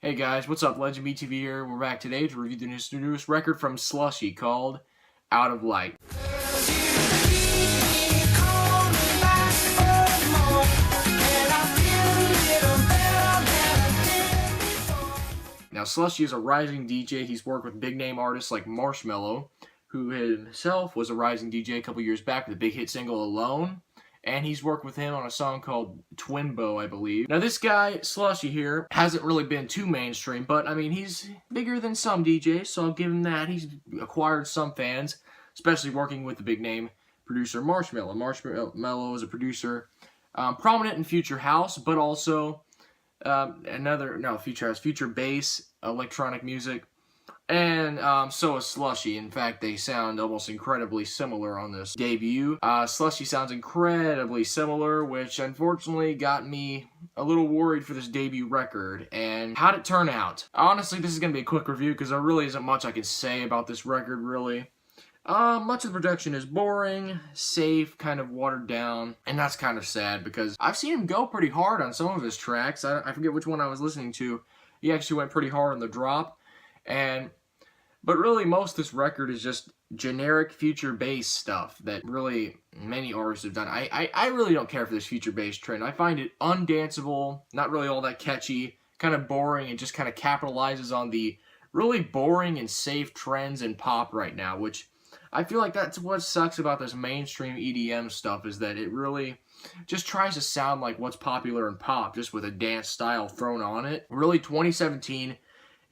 Hey guys, what's up? LegendBTV here. We're back today to review the newest record from Slushii called Out of Light. Now, Slushii is a rising DJ. He's worked with big name artists like Marshmello, who himself was a rising DJ a couple years back with a big hit single Alone. And he's worked with him on a song called Twinbo, I believe. Now this guy, Slushii here, hasn't really been too mainstream, but I mean, he's bigger than some DJs, so I'll give him that. He's acquired some fans, especially working with the big name producer Marshmello. Marshmello is a producer prominent in future house, but also future bass, electronic music. And so is Slushii. In fact, they sound almost incredibly similar on this debut. Slushii sounds incredibly similar, which unfortunately got me a little worried for this debut record. And how'd it turn out? Honestly, this is going to be a quick review because there really isn't much I can say about this record, really. Much of the production is boring, safe, kind of watered down, and that's kind of sad because I've seen him go pretty hard on some of his tracks. I forget which one I was listening to. He actually went pretty hard on the drop. But really, most of this record is just generic future bass stuff that really many artists have done. I really don't care for this future bass trend. I find it undanceable, not really all that catchy, kind of boring, and just kind of capitalizes on the really boring and safe trends in pop right now, which I feel like that's what sucks about this mainstream EDM stuff, is that it really just tries to sound like what's popular in pop, just with a dance style thrown on it. Really, 2017...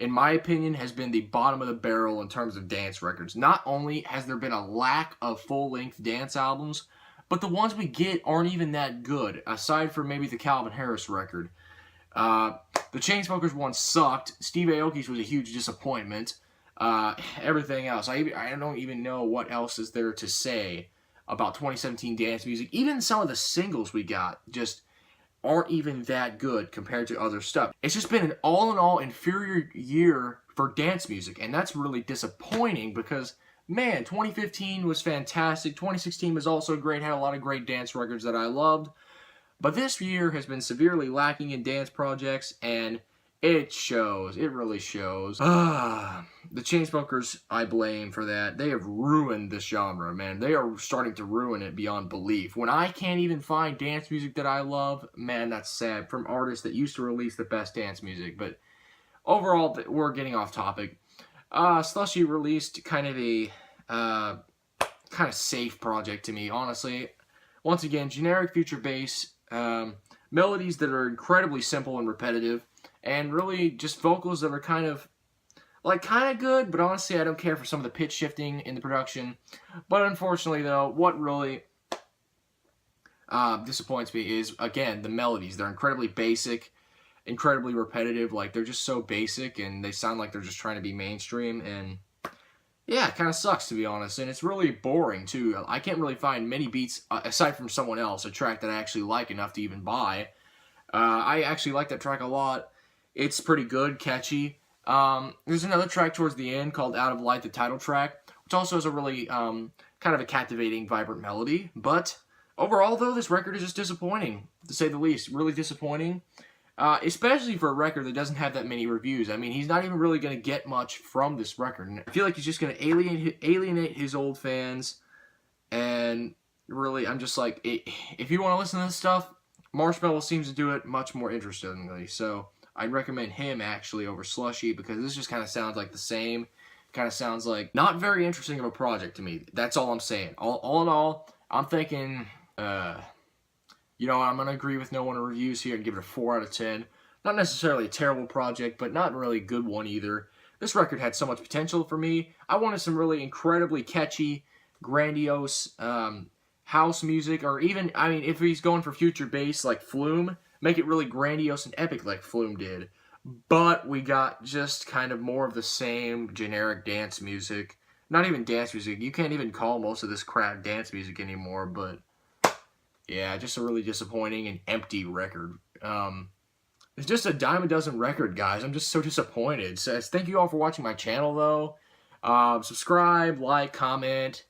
in my opinion, has been the bottom of the barrel in terms of dance records. Not only has there been a lack of full-length dance albums, but the ones we get aren't even that good, aside from maybe the Calvin Harris record. The Chainsmokers one sucked. Steve Aoki's was a huge disappointment. Everything else, I don't even know what else is there to say about 2017 dance music. Even some of the singles we got just aren't even that good compared to other stuff. It's just been an all-in-all inferior year for dance music, and that's really disappointing because, man, 2015 was fantastic. 2016 was also great, had a lot of great dance records that I loved. But this year has been severely lacking in dance projects, and it shows. It really shows. The Chainsmokers, I blame for that. They have ruined this genre, man. They are starting to ruin it beyond belief. When I can't even find dance music that I love, man, that's sad. From artists that used to release the best dance music. But overall, we're getting off topic. Slushii released kind of a safe project to me, honestly. Once again, generic future bass, melodies that are incredibly simple and repetitive, and really just vocals that are kind of good, but honestly I don't care for some of the pitch shifting in the production. But unfortunately though, what really disappoints me is, again, the melodies. They're incredibly basic, incredibly repetitive. Like, they're just so basic, and they sound like they're just trying to be mainstream, and yeah, it kind of sucks, to be honest. And it's really boring too. I can't really find many beats, aside from Someone Else, a track that I actually like enough to even buy. I actually like that track a lot. It's pretty good, catchy. There's another track towards the end called Out of Light, the title track, which also has a really kind of a captivating, vibrant melody. But overall, though, this record is just disappointing, to say the least. Really disappointing, especially for a record that doesn't have that many reviews. I mean, he's not even really going to get much from this record. And I feel like he's just going to alienate his old fans. And really, I'm just like, if you want to listen to this stuff, Marshmello seems to do it much more interestingly. So I'd recommend him, actually, over Slushii, because this just kind of sounds like the same. Kind of sounds like not very interesting of a project to me. That's all I'm saying. All in all, I'm thinking, you know, I'm going to agree with no one in reviews here and give it a 4 out of 10. Not necessarily a terrible project, but not really a good one either. This record had so much potential for me. I wanted some really incredibly catchy, grandiose house music, or even, I mean, if he's going for future bass like Flume, make it really grandiose and epic like Flume did. But we got just kind of more of the same generic dance music. Not even dance music. You can't even call most of this crap dance music anymore, but yeah, just a really disappointing and empty record. It's just a dime a dozen record, guys. I'm just so disappointed. So thank you all for watching my channel, though. Subscribe, like, comment,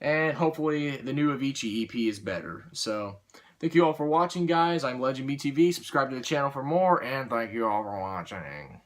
and hopefully the new Avicii EP is better. So thank you all for watching, guys. I'm LegendBTV. Subscribe to the channel for more, and thank you all for watching.